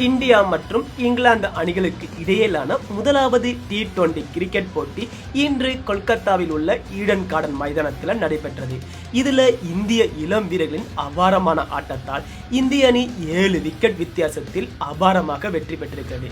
India மற்றும் இங்கிலாந்து அணிகளுக்கு இடையிலான முதலாவது T20 கிரிக்கெட் போட்டி இன்று கொல்கத்தாவில் உள்ள ஈடன் கார்டன் மைதானத்தில் நடைபெற்றது. இதுல இந்திய இளம் வீரர்களின் அபாரமான ஆட்டத்தால் இந்திய அணி 7 விக்கெட் வித்தியாசத்தில் அபாரமாக வெற்றி பெற்றிருக்கிறது.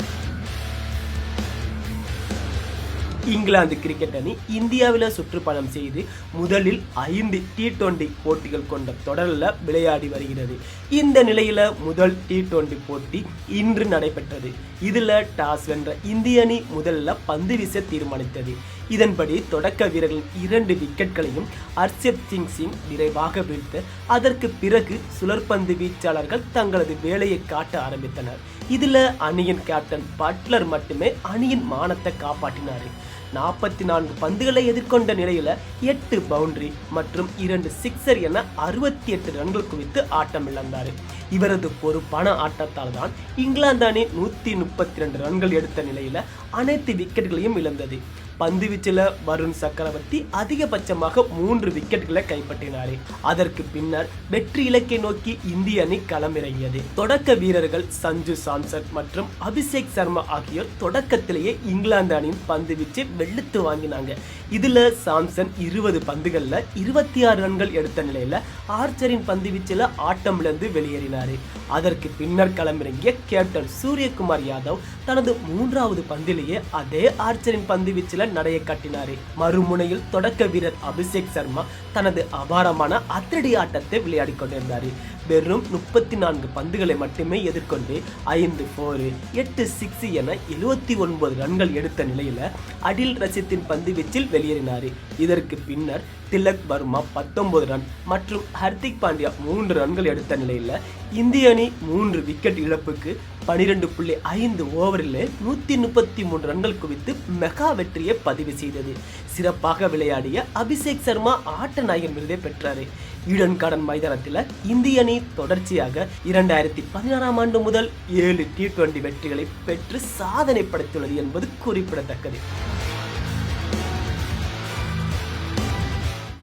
இங்கிலாந்து கிரிக்கெட் அணி இந்தியாவில் சுற்றுப்பயணம் செய்து முதலில் 5 T20 போட்டிகள் கொண்ட தொடரில் விளையாடி வருகிறது. இந்த நிலையில் முதல் T20 போட்டி இன்று நடைபெற்றது. இதில் டாஸ் வென்ற இந்திய அணி முதலில் பந்து வீச தீர்மானித்தது. இதன்படி தொடக்க வீரர்களின் 2 விக்கெட்களையும் ஹர்ஷப் சிங் விரைவாக வீழ்த்த அதற்கு பிறகு சுழற்பந்து வீச்சாளர்கள் தங்களது வேலையை காட்ட ஆரம்பித்தனர். இதில் அணியின் கேப்டன் பட்லர் மட்டுமே அணியின் மானத்தை காப்பாற்றினார். 44 பந்துகளை எதிர்கொண்ட நிலையில் 8 பவுண்டரி மற்றும் 2 சிக்ஸர் என 68 ரன்கள் குவித்து ஆட்டம் இழந்தார். இவரது பொறுப்பான ஆட்டத்தால் தான் இங்கிலாந்து அணி 132 ரன்கள் எடுத்த நிலையில் அனைத்து விக்கெட்டுகளையும் இழந்தது. பந்து வீச்சில் வருண் சக்கரவர்த்தி அதிகபட்சமாக 3 விக்கெட்டுகளை கைப்பற்றினார். அதற்கு பின்னர் வெற்றி இலக்கை நோக்கி இந்திய அணி களமிறங்கியது. தொடக்க வீரர்கள் சஞ்சு சாம்சன் மற்றும் அபிஷேக் சர்மா ஆகியோர் தொடக்கத்திலேயே இங்கிலாந்து அணியின் பந்து வீச்சை வெளுத்து வாங்கினாங்க. இதுல சாம்சன் 20 பந்துகள்ல 26 ரன்கள் எடுத்த நிலையில ஆர்ச்சரின் பந்து வீச்சில் ஆட்டம் இழந்து வெளியேறினார். அதற்கு பின்னர் களமிறங்கிய கேப்டன் சூரியகுமார் யாதவ் தனது 3வது பந்திலேயே அதே ஆர்ச்சரின் பந்து வீச்சில் நடைய காட்டினார். மறுமுனையில் தொடக்க வீரர் அபிஷேக் சர்மா தனது அபாரமான அதிரடி ஆட்டத்தை விளையாடி கொண்டிருந்தார். வெறும் 34 பந்துகளை மட்டுமே எதிர்கொண்டு 5 4 8 6 என 79 ரன்கள் எடுத்த நிலையில அடில் ரசித்தின் பந்து வீச்சில் வெளியேறினார். இதற்கு பின்னர் திலக் வர்மா 19 ரன் மற்றும் ஹர்திக் பாண்டியா 3 ரன்கள் எடுத்த நிலையில இந்திய அணி 3 விக்கெட் இழப்புக்கு 12.5 ஓவரில் 133 ரன்கள் குவித்து மெகா வெற்றியை பதிவு செய்தது. சிறப்பாக விளையாடிய அபிஷேக் சர்மா ஆட்ட நாயகன் விருதை பெற்றார். ஈடன் கார்டன் மைதானத்தில் இந்திய அணி தொடர்ச்சியாக 2016ஆம் ஆண்டு முதல் 7 T20 வெற்றிகளை பெற்று சாதனை படைத்துள்ளது என்பது குறிப்பிடத்தக்கது.